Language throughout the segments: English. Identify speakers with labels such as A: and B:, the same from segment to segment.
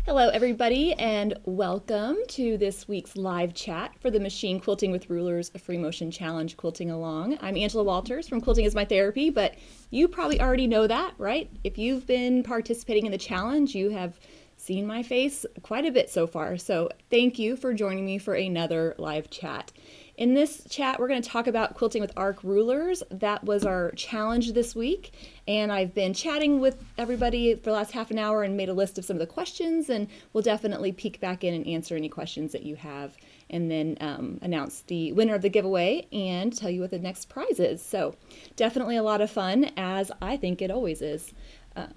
A: Hello everybody and welcome to this week's live chat for the Machine Quilting with Rulers, a free motion challenge quilting along. I'm Angela Walters from Quilting is My Therapy, but you probably already know that, right? If you've been participating in the challenge, you have seen my face quite a bit so far. So thank you for joining me for another live chat. In this chat, we're going to talk about quilting with arc rulers. That was our challenge this week, and I've been chatting with everybody for the last half an hour and made a list of some of the questions, and we'll definitely peek back in and answer any questions that you have, and then announce the winner of the giveaway and tell you what the next prize is. So definitely a lot of fun, as I think it always is.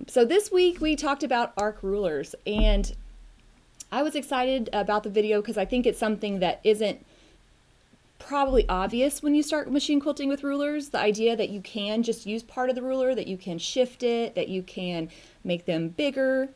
A: So this week we talked about arc rulers, and I was excited about the video because I think it's something that isn't probably obvious when you start machine quilting with rulers. The idea that you can just use part of the ruler, that you can shift it, that you can make them bigger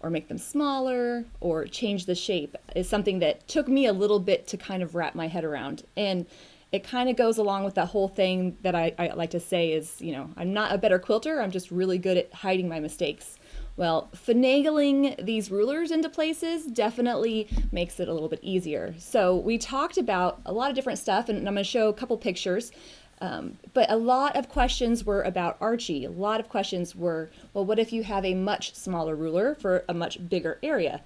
A: or make them smaller or change the shape is something that took me a little bit to kind of wrap my head around. And it kind of goes along with that whole thing that I like to say is, you know, I'm not a better quilter, I'm just really good at hiding my mistakes. Well, finagling these rulers into places definitely makes it a little bit easier. So we talked about a lot of different stuff, and I'm going to show a couple pictures. But a lot of questions were about Archie. A lot of questions were, well, what if you have a much smaller ruler for a much bigger area?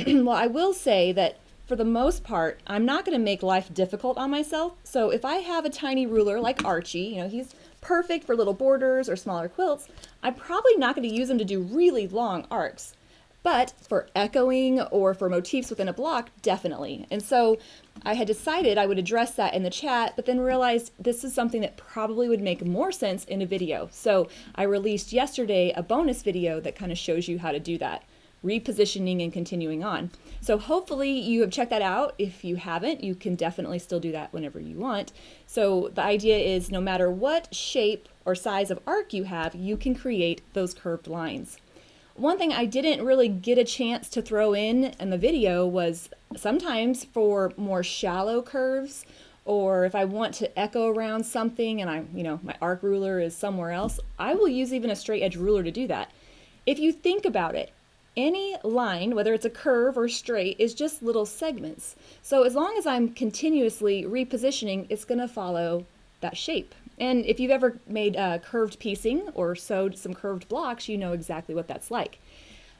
A: Well, I will say that for the most part, I'm not going to make life difficult on myself. So if I have a tiny ruler like Archie, you know, he's perfect for little borders or smaller quilts, I'm probably not going to use them to do really long arcs. But for echoing or for motifs within a block, definitely. And so I had decided I would address that in the chat, but then realized this is something that probably would make more sense in a video. So I released yesterday a bonus video that kind of shows you how to do that, repositioning and continuing on. So hopefully you have checked that out. If you haven't, you can definitely still do that whenever you want. So the idea is no matter what shape or size of arc you have, you can create those curved lines. One thing I didn't really get a chance to throw in the video was sometimes for more shallow curves, or if I want to echo around something and my arc ruler is somewhere else, I will use even a straight edge ruler to do that. If you think about it, any line, whether it's a curve or straight, is just little segments. So as long as I'm continuously repositioning, it's going to follow that shape. And if you've ever made curved piecing or sewed some curved blocks, you know exactly what that's like.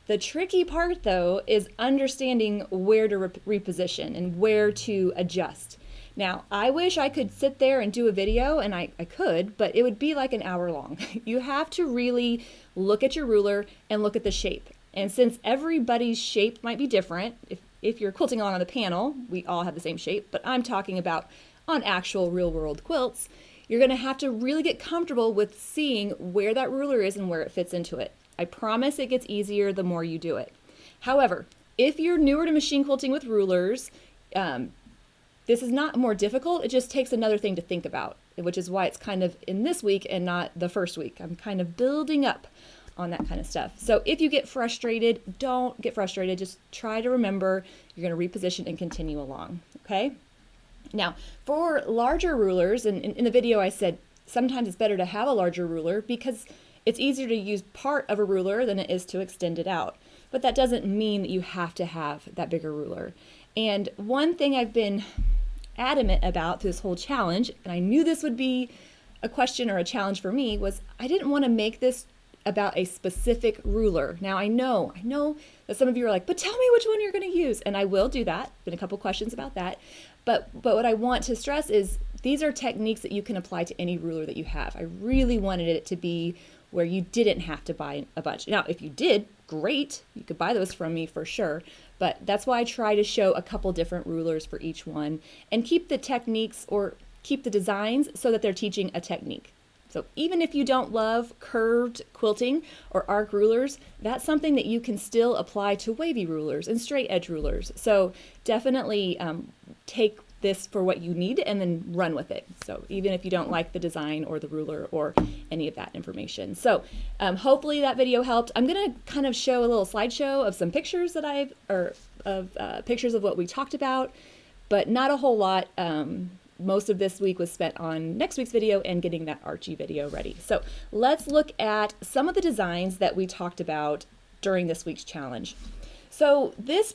A: The tricky part, though, is understanding where to reposition and where to adjust. Now, I wish I could sit there and do a video, and I could, but it would be like an hour long. You have to really look at your ruler and look at the shape. And since everybody's shape might be different, if you're quilting along on the panel, we all have the same shape, but I'm talking about on actual real-world quilts, you're going to have to really get comfortable with seeing where that ruler is and where it fits into it. I promise it gets easier the more you do it. However, if you're newer to machine quilting with rulers, this is not more difficult, it just takes another thing to think about, which is why it's kind of in this week and not the first week. I'm kind of building up on that kind of stuff. So if you get frustrated, don't get frustrated. Just try to remember you're going to reposition and continue along, okay? Now, for larger rulers, and in the video I said sometimes it's better to have a larger ruler because it's easier to use part of a ruler than it is to extend it out. But that doesn't mean that you have to have that bigger ruler. And one thing I've been adamant about through this whole challenge, and I knew this would be a question or a challenge for me, was I didn't want to make this about a specific ruler. Now I know that some of you are like, but tell me which one you're going to use, and I will do that. Been a couple questions about that, but what I want to stress is these are techniques that you can apply to any ruler that you have. I really wanted it to be where you didn't have to buy a bunch. Now if you did, great, you could buy those from me for sure, but that's why I try to show a couple different rulers for each one and keep the techniques or keep the designs so that they're teaching a technique. So even if you don't love curved quilting or arc rulers, that's something that you can still apply to wavy rulers and straight edge rulers. So definitely take this for what you need and then run with it. So even if you don't like the design or the ruler or any of that information. So hopefully that video helped. I'm going to kind of show a little slideshow of some pictures that pictures of what we talked about, but not a whole lot. Most of this week was spent on next week's video and getting that Archie video ready. So let's look at some of the designs that we talked about during this week's challenge. So this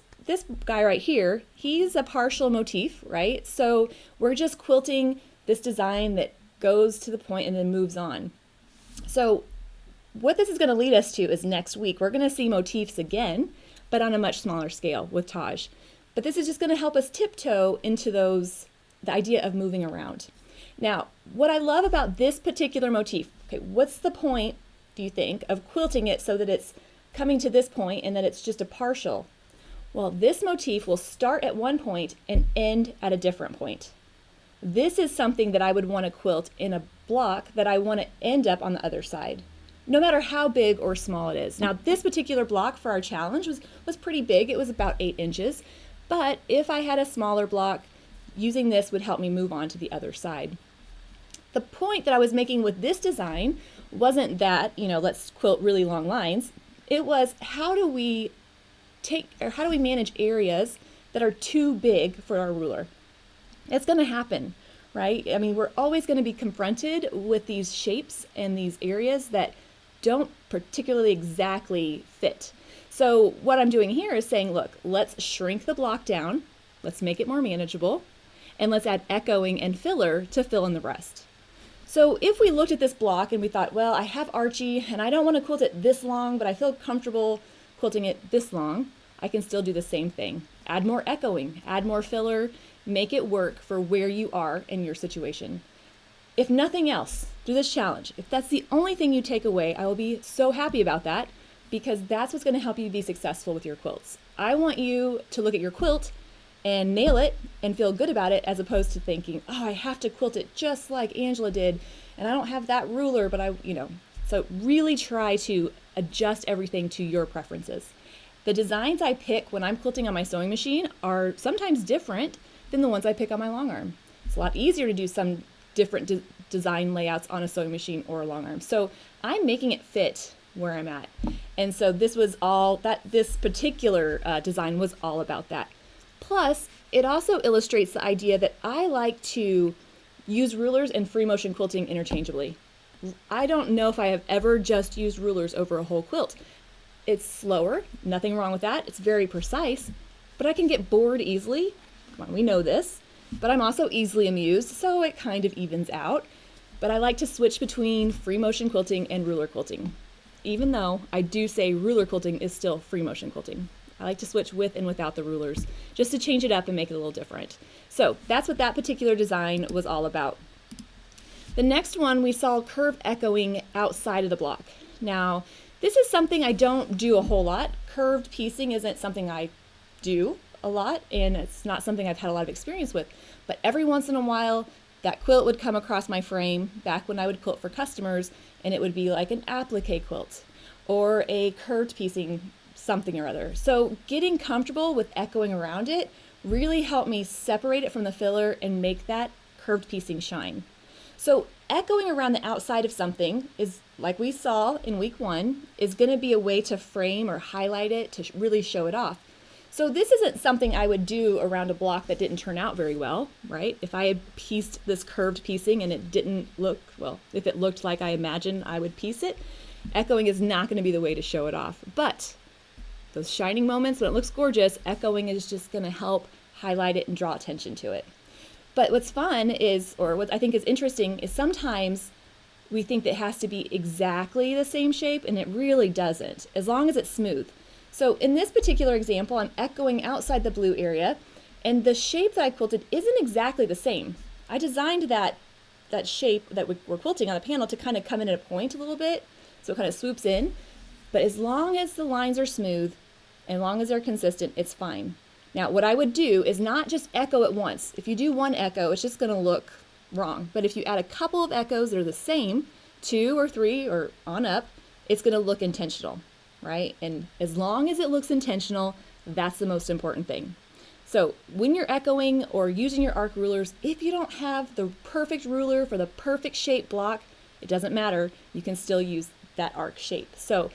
A: guy right here, he's a partial motif, right? So we're just quilting this design that goes to the point and then moves on. So what this is going to lead us to is next week, we're going to see motifs again, but on a much smaller scale with Taj. But this is just going to help us tiptoe into the idea of moving around. Now, what I love about this particular motif, okay, what's the point, do you think, of quilting it so that it's coming to this point and that it's just a partial? Well, this motif will start at one point and end at a different point. This is something that I would want to quilt in a block that I want to end up on the other side, no matter how big or small it is. Now, this particular block for our challenge was pretty big. It was about 8 inches. But if I had a smaller block, using this would help me move on to the other side. The point that I was making with this design wasn't that, let's quilt really long lines. It was how do we manage areas that are too big for our ruler? It's going to happen, right? I mean, we're always going to be confronted with these shapes and these areas that don't particularly exactly fit. So what I'm doing here is saying, look, let's shrink the block down, let's make it more manageable, and let's add echoing and filler to fill in the rest. So if we looked at this block and we thought, well, I have Archie and I don't want to quilt it this long, but I feel comfortable quilting it this long, I can still do the same thing. Add more echoing, add more filler, make it work for where you are in your situation. If nothing else, do this challenge. If that's the only thing you take away, I will be so happy about that, because that's what's going to help you be successful with your quilts. I want you to look at your quilt and nail it and feel good about it, as opposed to thinking, oh, I have to quilt it just like Angela did, and I don't have that ruler, but so really try to adjust everything to your preferences. The designs I pick when I'm quilting on my sewing machine are sometimes different than the ones I pick on my long arm. It's a lot easier to do some different design layouts on a sewing machine or a long arm. So I'm making it fit where I'm at. And so this particular design was all about that. Plus, it also illustrates the idea that I like to use rulers and free motion quilting interchangeably. I don't know if I have ever just used rulers over a whole quilt. It's slower, nothing wrong with that. It's very precise, but I can get bored easily. Come on, we know this. But I'm also easily amused, so it kind of evens out. But I like to switch between free motion quilting and ruler quilting, even though I do say ruler quilting is still free motion quilting. I like to switch with and without the rulers, just to change it up and make it a little different. So that's what that particular design was all about. The next one, we saw curve echoing outside of the block. Now, this is something I don't do a whole lot. Curved piecing isn't something I do a lot, and it's not something I've had a lot of experience with. But every once in a while, that quilt would come across my frame back when I would quilt for customers, and it would be like an applique quilt or a curved piecing something or other. So getting comfortable with echoing around it really helped me separate it from the filler and make that curved piecing shine. So echoing around the outside of something is, like we saw in week 1, is going to be a way to frame or highlight it to really show it off. So this isn't something I would do around a block that didn't turn out very well, right? If I had pieced this curved piecing and it didn't look, well, if it looked like I imagined I would piece it, echoing is not going to be the way to show it off. But those shining moments when it looks gorgeous, echoing is just going to help highlight it and draw attention to it. But what's fun is, or what I think is interesting, is sometimes we think that it has to be exactly the same shape, and it really doesn't, as long as it's smooth. So in this particular example, I'm echoing outside the blue area, and the shape that I quilted isn't exactly the same. I designed that shape that we're quilting on the panel to kind of come in at a point a little bit, so it kind of swoops in. But as long as the lines are smooth, and as long as they're consistent, it's fine. Now, what I would do is not just echo at once. If you do one echo, it's just going to look wrong. But if you add a couple of echoes that are the same, 2 or 3 or on up, it's going to look intentional, right? And as long as it looks intentional, that's the most important thing. So when you're echoing or using your arc rulers, if you don't have the perfect ruler for the perfect shape block, it doesn't matter. You can still use that arc shape. So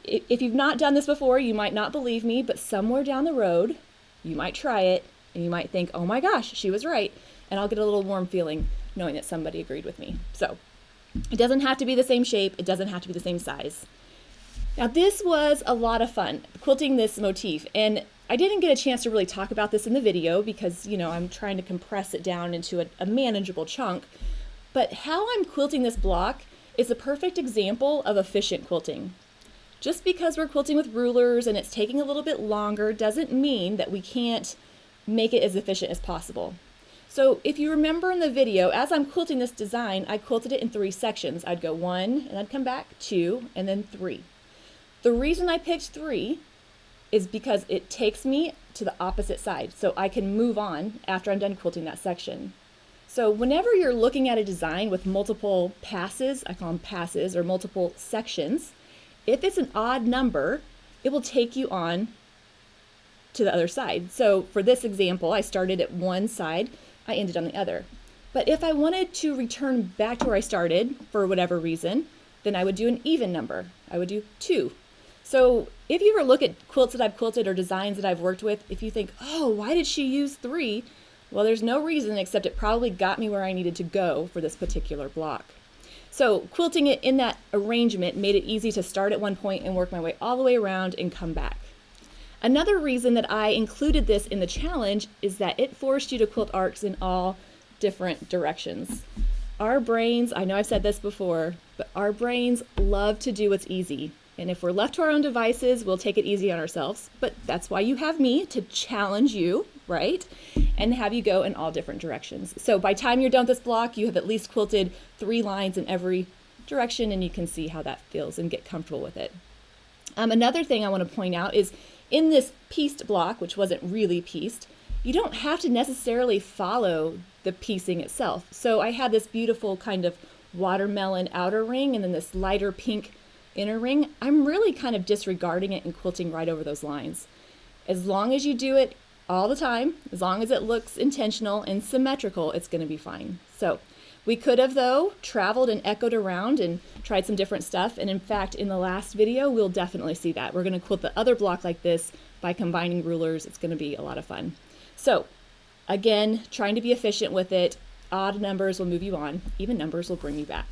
A: if you've not done this before, you might not believe me, but somewhere down the road, you might try it and you might think, oh my gosh, she was right. And I'll get a little warm feeling knowing that somebody agreed with me. So it doesn't have to be the same shape. It doesn't have to be the same size. Now this was a lot of fun, quilting this motif, and I didn't get a chance to really talk about this in the video because, you know, I'm trying to compress it down into a manageable chunk, but how I'm quilting this block is a perfect example of efficient quilting. Just because we're quilting with rulers and it's taking a little bit longer doesn't mean that we can't make it as efficient as possible. So if you remember in the video, as I'm quilting this design, I quilted it in 3 sections. I'd go 1, and I'd come back 2, and then 3. The reason I picked 3 is because it takes me to the opposite side, so I can move on after I'm done quilting that section. So whenever you're looking at a design with multiple passes, I call them passes, or multiple sections, if it's an odd number, it will take you on to the other side. So for this example, I started at one side, I ended on the other. But if I wanted to return back to where I started for whatever reason, then I would do an even number. I would do 2. So if you ever look at quilts that I've quilted or designs that I've worked with, if you think, oh, why did she use 3? Well, there's no reason except it probably got me where I needed to go for this particular block. So quilting it in that arrangement made it easy to start at one point and work my way all the way around and come back. Another reason that I included this in the challenge is that it forced you to quilt arcs in all different directions. Our brains, I know I've said this before, but our brains love to do what's easy. And if we're left to our own devices, we'll take it easy on ourselves. But that's why you have me to challenge you, right? And have you go in all different directions. So by the time you're done with this block, you have at least quilted 3 lines in every direction, and you can see how that feels and get comfortable with it. Another thing I want to point out is in this pieced block, which wasn't really pieced, you don't have to necessarily follow the piecing itself. So I had this beautiful kind of watermelon outer ring and then this lighter pink inner ring. I'm really kind of disregarding it and quilting right over those lines. As long as you do it all the time, as long as it looks intentional and symmetrical, it's going to be fine. So we could have, though, traveled and echoed around and tried some different stuff. And in fact, in the last video, we'll definitely see that. We're going to quilt the other block like this by combining rulers. It's going to be a lot of fun. So again, trying to be efficient with it. Odd numbers will move you on. Even numbers will bring you back.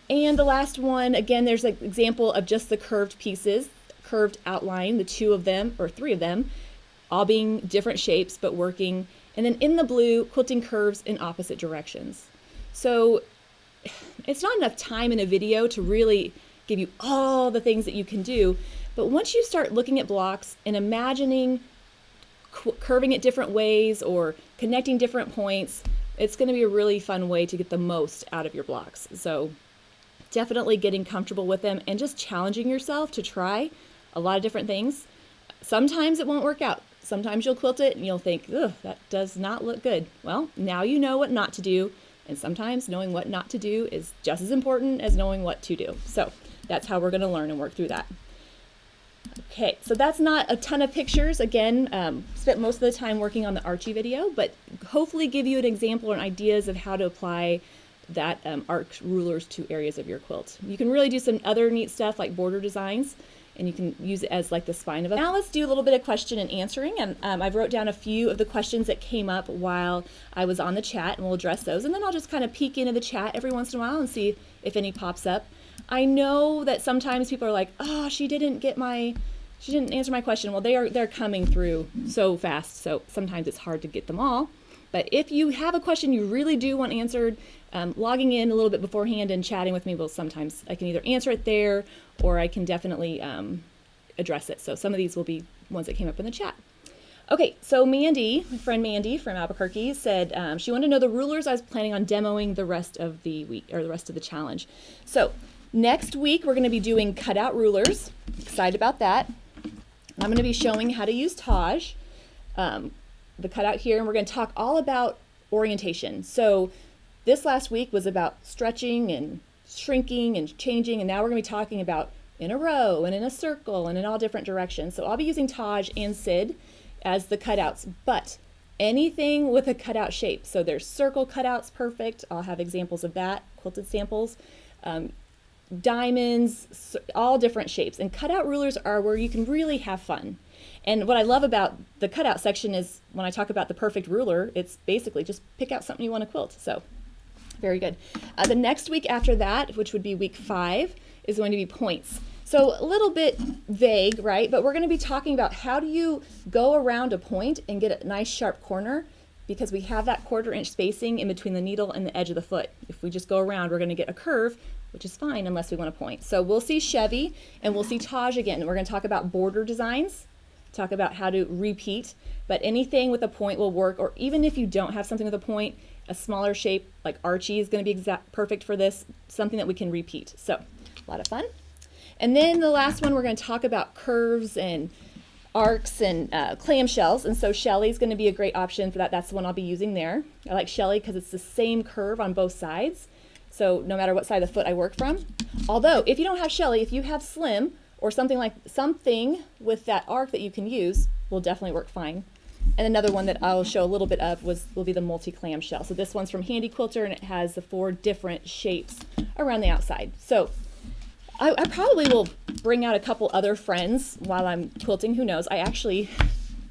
A: And the last one, again, there's an example of just the curved pieces, curved outline, the 2 of them, or 3 of them, all being different shapes, but working. And then in the blue, quilting curves in opposite directions. So it's not enough time in a video to really give you all the things that you can do. But once you start looking at blocks and imagining curving it different ways or connecting different points, it's going to be a really fun way to get the most out of your blocks. So definitely getting comfortable with them and just challenging yourself to try a lot of different things. Sometimes it won't work out. Sometimes you'll quilt it and you'll think, ugh, that does not look good. Well, now you know what not to do. And sometimes knowing what not to do is just as important as knowing what to do. So that's how we're going to learn and work through that. Okay, so that's not a ton of pictures. Again, spent most of the time working on the Archie video, but hopefully give you an example and ideas of how to apply that arc rulers to areas of your quilt. You can really do some other neat stuff like border designs, and you can use it as like the spine of it. Now let's do a little bit of question and answering, and I've wrote down a few of the questions that came up while I was on the chat, and we'll address those, and then I'll just kind of peek into the chat every once in a while and see if any pops up. I know that sometimes people are like, oh, she didn't answer my question. Well, they're coming through so fast, so sometimes it's hard to get them all. But if you have a question you really do want answered, logging in a little bit beforehand and chatting with me will sometimes, I can either answer it there or I can definitely address it. So some of these will be ones that came up in the chat. Okay, so Mandy, my friend Mandy from Albuquerque, said she wanted to know the rulers I was planning on demoing the rest of the week or the rest of the challenge. So next week we're going to be doing cutout rulers. Excited about that. I'm going to be showing how to use Taj, the cutout here, and we're going to talk all about orientation. So this last week was about stretching and shrinking and changing, and now we're going to be talking about in a row and in a circle and in all different directions. So I'll be using Taj and Sid as the cutouts, but anything with a cutout shape. So there's circle cutouts, perfect. I'll have examples of that, quilted samples. Diamonds, all different shapes. And cutout rulers are where you can really have fun. And what I love about the cutout section is when I talk about the perfect ruler, it's basically just pick out something you want to quilt. So very good. The next week after that, which would be week 5, is going to be points. So a little bit vague, right? But we're going to be talking about how do you go around a point and get a nice sharp corner, because we have that 1/4 inch spacing in between the needle and the edge of the foot. If we just go around, we're going to get a curve, which is fine unless we want a point. So we'll see Chevy and we'll see Taj again. We're going to talk about border designs, talk about how to repeat, but anything with a point will work. Or even if you don't have something with a point, a smaller shape like Archie is going to be perfect for this, something that we can repeat. So a lot of fun. And then the last one, we're going to talk about curves and arcs and clamshells. And so Shelly's going to be a great option for that. That's the one I'll be using there. I like Shelly because it's the same curve on both sides. So no matter what side of the foot I work from. Although if you don't have Shelly, if you have Slim or something with that arc that you can use, will definitely work fine. And another one that I'll show a little bit of will be the multi-clamshell. So this one's from Handy Quilter, and it has the 4 different shapes around the outside. So I probably will bring out a couple other friends while I'm quilting. Who knows? I actually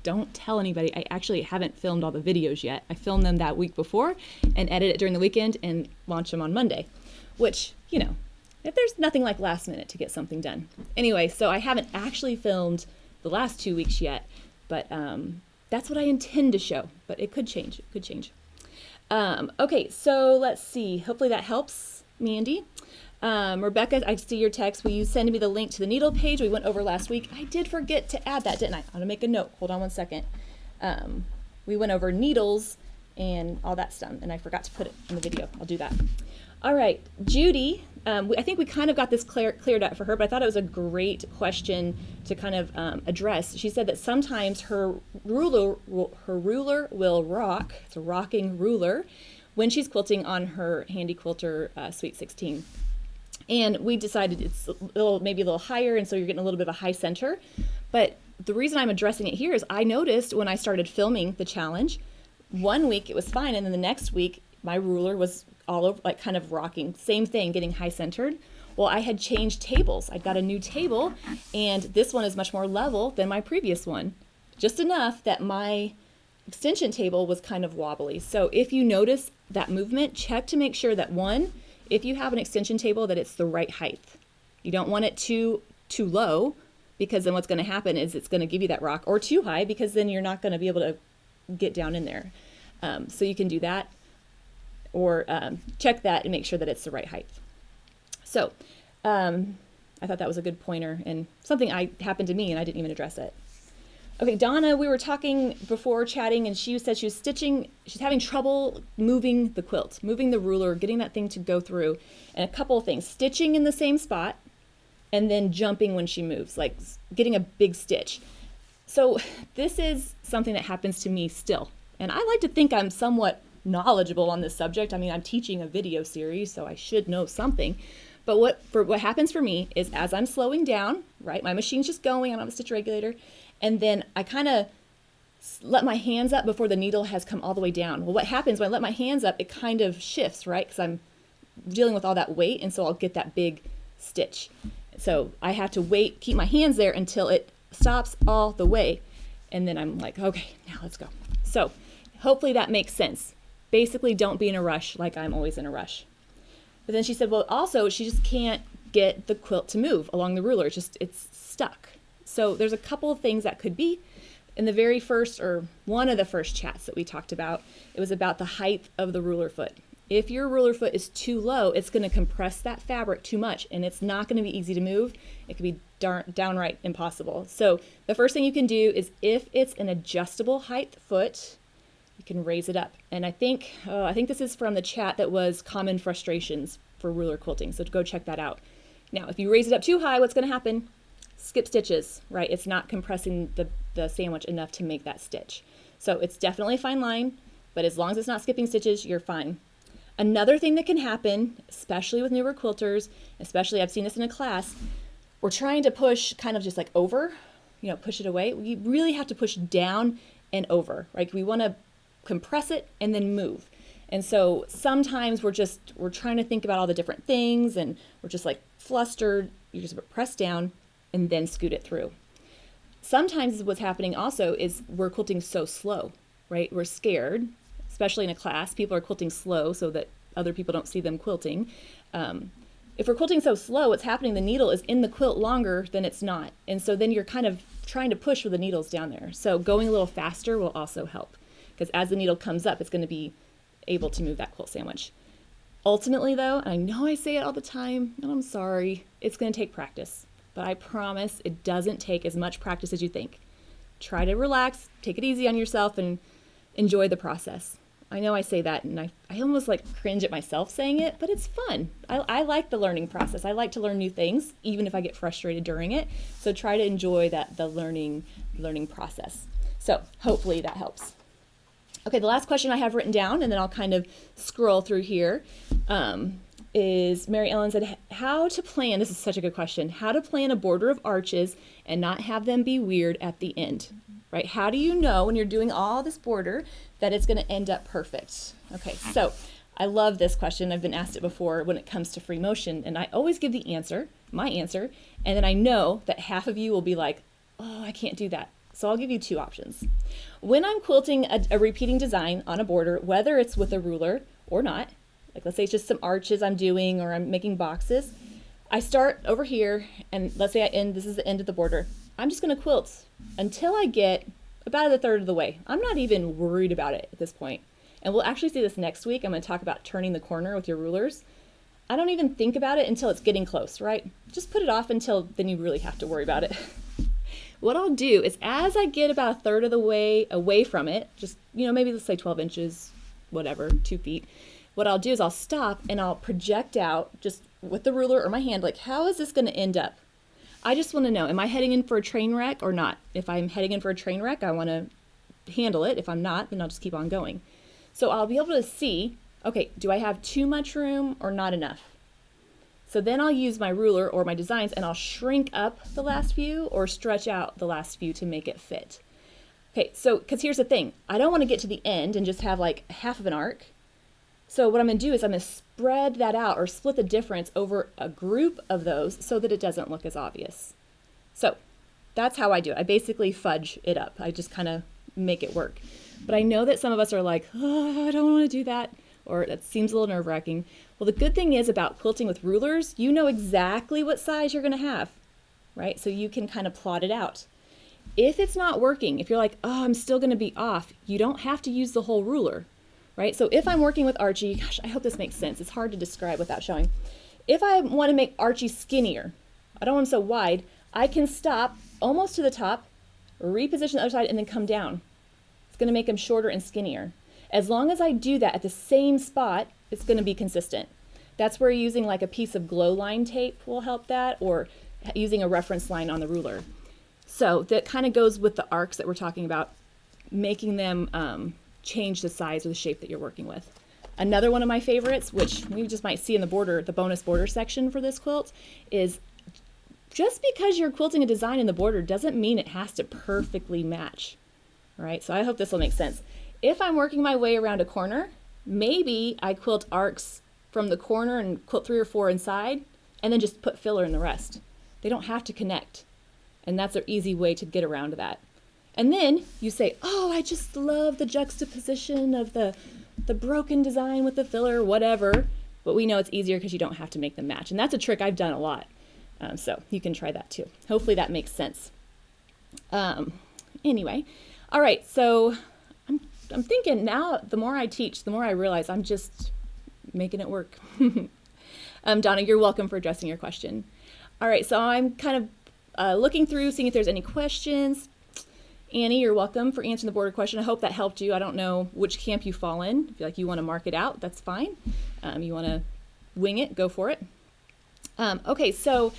A: don't tell anybody. I actually haven't filmed all the videos yet. I filmed them that week before and edit it during the weekend and launch them on Monday, which, you know, if there's nothing like last minute to get something done. Anyway, so I haven't actually filmed the last 2 weeks yet, but that's what I intend to show, but it could change. It could change. Okay, so let's see. Hopefully that helps, Mandy. Rebecca, I see your text. Will you send me the link to the needle page we went over last week? I did forget to add that, didn't I? I'm going to make a note. Hold on one second. We went over needles and all that stuff, and I forgot to put it in the video. I'll do that. All right, Judy, I think we kind of got this cleared up for her, but I thought it was a great question to kind of address. She said that sometimes her ruler will rock. It's a rocking ruler when she's quilting on her Handy Quilter Sweet 16. And we decided it's maybe a little higher, and so you're getting a little bit of a high center. But the reason I'm addressing it here is I noticed when I started filming the challenge, 1 week it was fine, and then the next week my ruler was all over, like kind of rocking. Same thing, getting high centered. Well, I had changed tables. I got a new table, and this one is much more level than my previous one. Just enough that my extension table was kind of wobbly. So if you notice that movement, check to make sure that if you have an extension table, that it's the right height. You don't want it too low, because then what's going to happen is it's going to give you that rock, or too high, because then you're not going to be able to get down in there. So you can do that, or check that and make sure that it's the right height. So I thought that was a good pointer, and something happened to me and I didn't even address it. Okay, Donna, we were talking before chatting, and she said she was stitching. She's having trouble moving the quilt, moving the ruler, getting that thing to go through. And a couple of things, stitching in the same spot and then jumping when she moves, like getting a big stitch. So this is something that happens to me still. And I like to think I'm somewhat knowledgeable on this subject. I mean, I'm teaching a video series, so I should know something. But what happens for me is, as I'm slowing down, right, my machine's just going, I don't have a stitch regulator, and then I kind of let my hands up before the needle has come all the way down. Well, what happens when I let my hands up, it kind of shifts, right, because I'm dealing with all that weight, and so I'll get that big stitch. So I have to wait, keep my hands there until it stops all the way, and then I'm like, okay, now let's go. So hopefully that makes sense. Basically, don't be in a rush like I'm always in a rush. But then she said, well, also, she just can't get the quilt to move along the ruler. It's stuck. So there's a couple of things that could be. In the very first, or one of the first chats that we talked about, it was about the height of the ruler foot. If your ruler foot is too low, it's going to compress that fabric too much, and it's not going to be easy to move. It could be downright impossible. So the first thing you can do is, if it's an adjustable height foot, you can raise it up. And I think this is from the chat that was common frustrations for ruler quilting. So go check that out. Now, if you raise it up too high, what's going to happen? Skip stitches, right? It's not compressing the sandwich enough to make that stitch. So it's definitely a fine line, but as long as it's not skipping stitches, you're fine. Another thing that can happen, especially with newer quilters, especially I've seen this in a class, we're trying to push kind of just like over, push it away. We really have to push down and over, right? We want to compress it and then move. And so sometimes we're trying to think about all the different things, and we're just like flustered. You just press down and then scoot it through. Sometimes what's happening also is we're quilting so slow, right? We're scared, especially in a class. People are quilting slow so that other people don't see them quilting. if we're quilting so slow, what's happening, the needle is in the quilt longer than it's not. And so then you're kind of trying to push with the needles down there. So going a little faster will also help, because as the needle comes up, it's going to be able to move that quilt sandwich. Ultimately though, and I know I say it all the time, and I'm sorry, it's going to take practice, but I promise it doesn't take as much practice as you think. Try to relax, take it easy on yourself, and enjoy the process. I know I say that and I almost like cringe at myself saying it, but it's fun. I like the learning process. I like to learn new things, even if I get frustrated during it. So try to enjoy the learning process. So hopefully that helps. Okay, the last question I have written down, and then I'll kind of scroll through here, is Mary Ellen said, how to plan, this is such a good question, how to plan a border of arches and not have them be weird at the end, right? How do you know when you're doing all this border that it's going to end up perfect? Okay, so I love this question. I've been asked it before when it comes to free motion, and I always give the answer, my answer, and then I know that half of you will be like, oh, I can't do that. So I'll give you two options. When I'm quilting a repeating design on a border, whether it's with a ruler or not, like let's say it's just some arches I'm doing or I'm making boxes, I start over here and let's say this is the end of the border. I'm just gonna quilt until I get about a third of the way. I'm not even worried about it at this point. And we'll actually see this next week. I'm gonna talk about turning the corner with your rulers. I don't even think about it until it's getting close, right? Just put it off until then you really have to worry about it. What I'll do is as I get about a third of the way away from it, just, maybe let's say 12 inches, whatever, 2 feet. What I'll do is I'll stop and I'll project out just with the ruler or my hand, like how is this going to end up? I just want to know, am I heading in for a train wreck or not? If I'm heading in for a train wreck, I want to handle it. If I'm not, then I'll just keep on going. So I'll be able to see, okay, do I have too much room or not enough? So then I'll use my ruler or my designs and I'll shrink up the last few or stretch out the last few to make it fit. Okay, so, because here's the thing, I don't want to get to the end and just have like half of an arc. So what I'm going to do is I'm going to spread that out or split the difference over a group of those so that it doesn't look as obvious. So that's how I do it. I basically fudge it up. I just kind of make it work. But I know that some of us are like, oh, I don't want to do that, or that seems a little nerve-wracking. Well, the good thing is about quilting with rulers, you know exactly what size you're going to have, right? So you can kind of plot it out. If it's not working, if you're like, oh, I'm still going to be off, you don't have to use the whole ruler, right? So if I'm working with Archie, gosh, I hope this makes sense. It's hard to describe without showing. If I want to make Archie skinnier, I don't want him so wide, I can stop almost to the top, reposition the other side, and then come down. It's going to make him shorter and skinnier. As long as I do that at the same spot, it's going to be consistent. That's where using like a piece of glow line tape will help that, or using a reference line on the ruler. So that kind of goes with the arcs that we're talking about, making them change the size or the shape that you're working with. Another one of my favorites, which we just might see in the border, the bonus border section for this quilt, is just because you're quilting a design in the border doesn't mean it has to perfectly match, right? So I hope this will make sense. If I'm working my way around a corner, maybe I quilt arcs from the corner and quilt 3 or 4 inside, and then just put filler in the rest. They don't have to connect, and that's an easy way to get around that. And then you say, oh, I just love the juxtaposition of the broken design with the filler, whatever. But we know it's easier because you don't have to make them match. And that's a trick I've done a lot. So you can try that too. Hopefully that makes sense. Anyway, all right, so I'm thinking now, the more I teach, the more I realize I'm just making it work. Donna, you're welcome for addressing your question. All right, so I'm kind of looking through, seeing if there's any questions. Annie, you're welcome for answering the border question. I hope that helped you. I don't know which camp you fall in. If you want to mark it out, that's fine. You want to wing it, go for it. Okay, so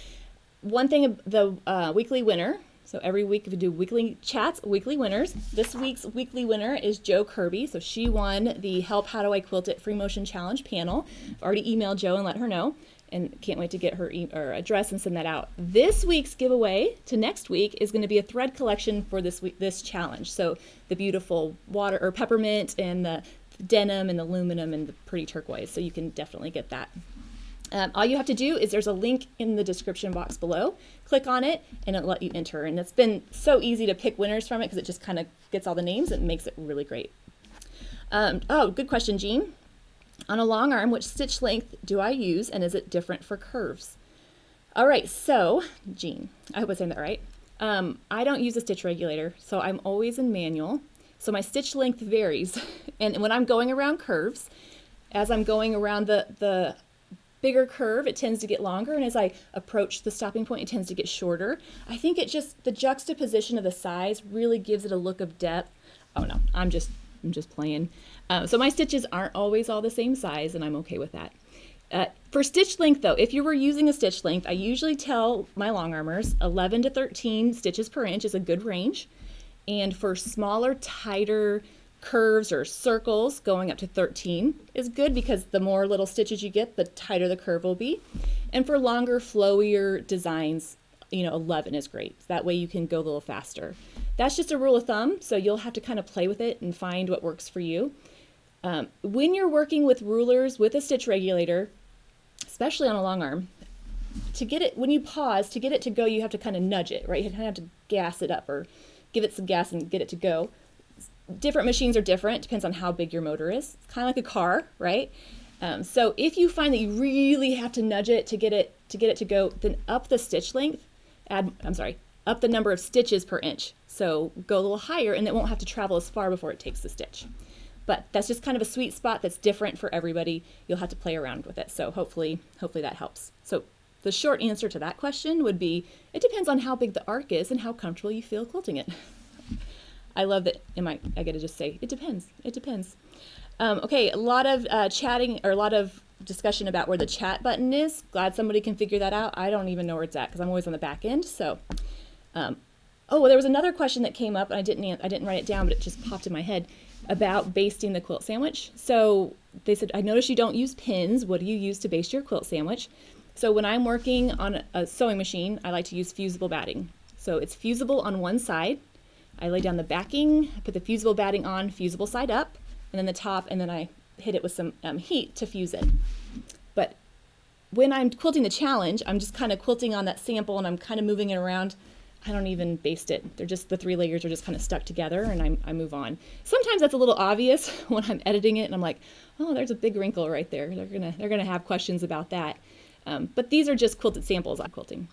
A: one thing, the weekly winner. So every week we do weekly chats, weekly winners. This week's weekly winner is Jo Kirby. So she won the Help How Do I Quilt It Free Motion Challenge panel. I've already emailed Jo and let her know, and can't wait to get her address and send that out. This week's giveaway to next week is going to be a thread collection for this challenge. So the beautiful water or peppermint and the denim and the aluminum and the pretty turquoise. So you can definitely get that. All you have to do is there's a link in the description box below. Click on it and it'll let you enter. And it's been so easy to pick winners from it because it just kind of gets all the names and makes it really great. Oh, good question, Jean. On a long arm, which stitch length do I use, and is it different for curves? All right, so Jean, I hope I'm saying that right. I don't use a stitch regulator, so I'm always in manual. So my stitch length varies. And when I'm going around curves, as I'm going around the bigger curve, it tends to get longer. And as I approach the stopping point, it tends to get shorter. I think it just, the juxtaposition of the size really gives it a look of depth. Oh no, I'm just playing. So my stitches aren't always all the same size, and I'm okay with that. For stitch length though, if you were using a stitch length, I usually tell my long armers 11 to 13 stitches per inch is a good range. And for smaller, tighter curves or circles, going up to 13 is good, because the more little stitches you get, the tighter the curve will be. And for longer, flowier designs, 11 is great. That way you can go a little faster. That's just a rule of thumb, so you'll have to kind of play with it and find what works for you. When you're working with rulers with a stitch regulator, especially on a long arm, to get it, when you pause, to get it to go, you have to kind of nudge it, right? You kind of have to gas it up or give it some gas and get it to go. Different machines are different, depends on how big your motor is. It's kind of like a car, right? So if you find that you really have to nudge it to get it to go, then up the stitch length, up the number of stitches per inch. So go a little higher, and it won't have to travel as far before it takes the stitch. But that's just kind of a sweet spot that's different for everybody. You'll have to play around with it. So hopefully that helps. So the short answer to that question would be, it depends on how big the arc is and how comfortable you feel quilting it. I love that. I got to just say, it depends. It depends. Okay, a lot of chatting, or a lot of discussion about where the chat button is. Glad somebody can figure that out. I don't even know where it's at, because I'm always on the back end. So, oh, there was another question that came up, and I didn't write it down, but it just popped in my head, about basting the quilt sandwich. So they said, I noticed you don't use pins. What do you use to baste your quilt sandwich? So when I'm working on a sewing machine, I like to use fusible batting. So it's fusible on one side. I lay down the backing, I put the fusible batting on, fusible side up, and then the top, and then I hit it with some heat to fuse it. But when I'm quilting the challenge, I'm just kind of quilting on that sample, and I'm kind of moving it around. I don't even baste it. The 3 layers are just kind of stuck together, and I move on. Sometimes that's a little obvious when I'm editing it, and I'm like, oh, there's a big wrinkle right there. They're gonna have questions about that. But these are just quilted samples I'm quilting.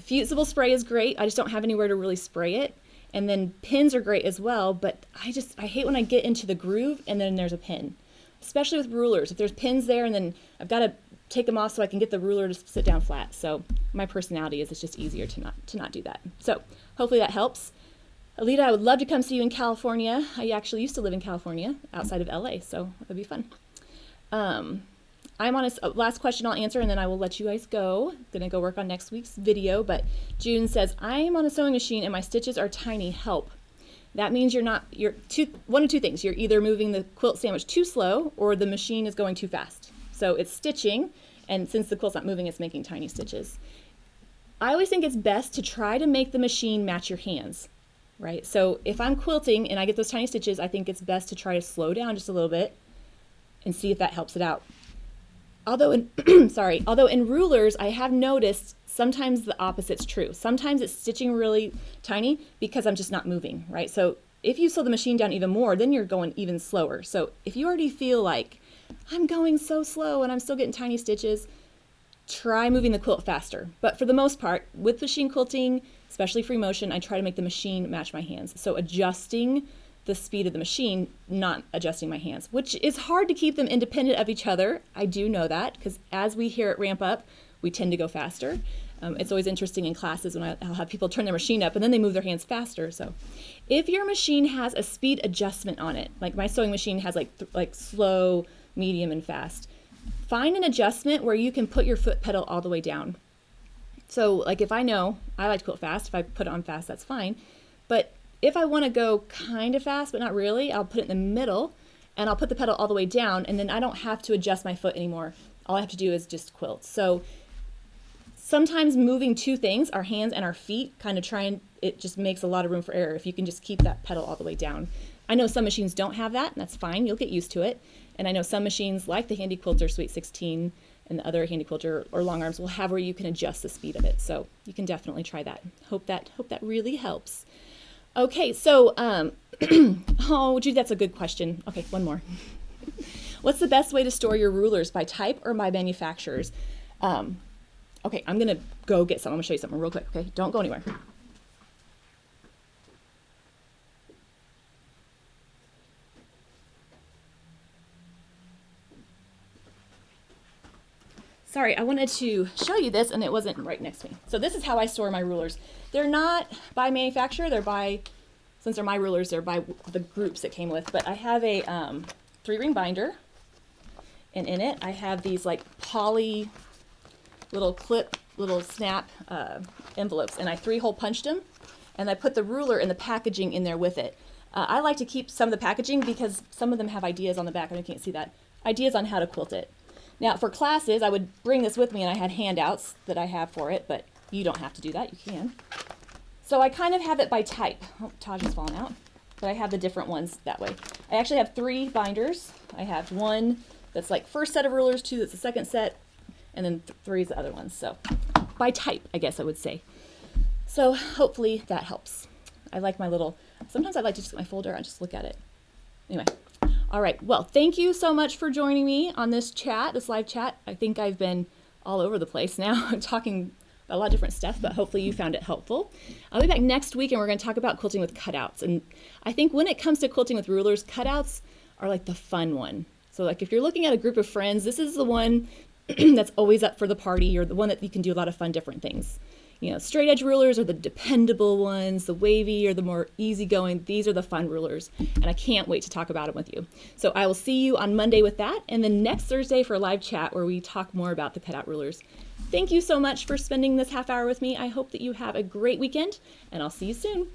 A: Fusible spray is great. I just don't have anywhere to really spray it. And then pins are great as well, but I hate when I get into the groove and then there's a pin, especially with rulers. If there's pins there, and then I've got to take them off so I can get the ruler to sit down flat. So my personality is, it's just easier to not do that. So hopefully that helps. Alita, I would love to come see you in California. I actually used to live in California outside of LA, so that'd be fun. I'm on a last question I'll answer, and then I will let you guys go. I'm gonna go work on next week's video, but June says, I am on a sewing machine and my stitches are tiny, help. That means one of two things. You're either moving the quilt sandwich too slow, or the machine is going too fast. So it's stitching, and since the quilt's not moving, it's making tiny stitches. I always think it's best to try to make the machine match your hands, right? So if I'm quilting and I get those tiny stitches, I think it's best to try to slow down just a little bit and see if that helps it out. Although in rulers, I have noticed sometimes the opposite's true. Sometimes it's stitching really tiny because I'm just not moving, right? So if you slow the machine down even more, then you're going even slower. So if you already feel like, I'm going so slow and I'm still getting tiny stitches, try moving the quilt faster. But for the most part, with machine quilting, especially free motion, I try to make the machine match my hands. So adjusting the speed of the machine, not adjusting my hands, which is hard to keep them independent of each other. I do know that, because as we hear it ramp up, we tend to go faster. It's always interesting in classes when I'll have people turn their machine up and then they move their hands faster. So if your machine has a speed adjustment on it, like my sewing machine has like slow, medium, and fast, find an adjustment where you can put your foot pedal all the way down. So like if I know I like to quilt fast, if I put it on fast, that's fine. But if I want to go kind of fast, but not really, I'll put it in the middle and I'll put the pedal all the way down, and then I don't have to adjust my foot anymore. All I have to do is just quilt. So sometimes moving two things, our hands and our feet, it just makes a lot of room for error if you can just keep that pedal all the way down. I know some machines don't have that, and that's fine. You'll get used to it. And I know some machines like the Handy Quilter Sweet 16 and the other Handy Quilter or Long Arms will have where you can adjust the speed of it. So you can definitely try that. Hope that really helps. Okay, so, oh, Judy, that's a good question. Okay, one more. What's the best way to store your rulers, by type or by manufacturers? Okay, I'm gonna go get some. I'm gonna show you something real quick, okay? Don't go anywhere. Sorry, I wanted to show you this and it wasn't right next to me. So this is how I store my rulers. They're not by manufacturer, they're by, since they're my rulers, they're by the groups that came with. But I have a 3-ring binder, and in it I have these like poly little clip, little snap envelopes, and I 3-hole punched them, and I put the ruler and the packaging in there with it. I like to keep some of the packaging because some of them have ideas on the back, and you can't see that, ideas on how to quilt it. Now for classes, I would bring this with me, and I had handouts that I have for it, but you don't have to do that, you can. So I kind of have it by type. Oh, Taj is falling out. But I have the different ones that way. I actually have 3 binders. I have one that's like first set of rulers, 2 that's the second set, and then 3 is the other ones. So by type, I guess I would say. So hopefully that helps. I like my little, sometimes I like to just get my folder and just look at it. Anyway. All right, well, thank you so much for joining me on this chat, this live chat. I think I've been all over the place now. I'm talking about a lot of different stuff, but hopefully you found it helpful. I'll be back next week, and we're going to talk about quilting with cutouts. And I think when it comes to quilting with rulers, cutouts are like the fun one. So like if you're looking at a group of friends, this is the one that's always up for the party, or the one that you can do a lot of fun different things. You know, straight edge rulers are the dependable ones, the wavy are the more easygoing. These are the fun rulers, and I can't wait to talk about them with you. So I will see you on Monday with that, and then next Thursday for a live chat where we talk more about the cutout rulers. Thank you so much for spending this half hour with me. I hope that you have a great weekend, and I'll see you soon.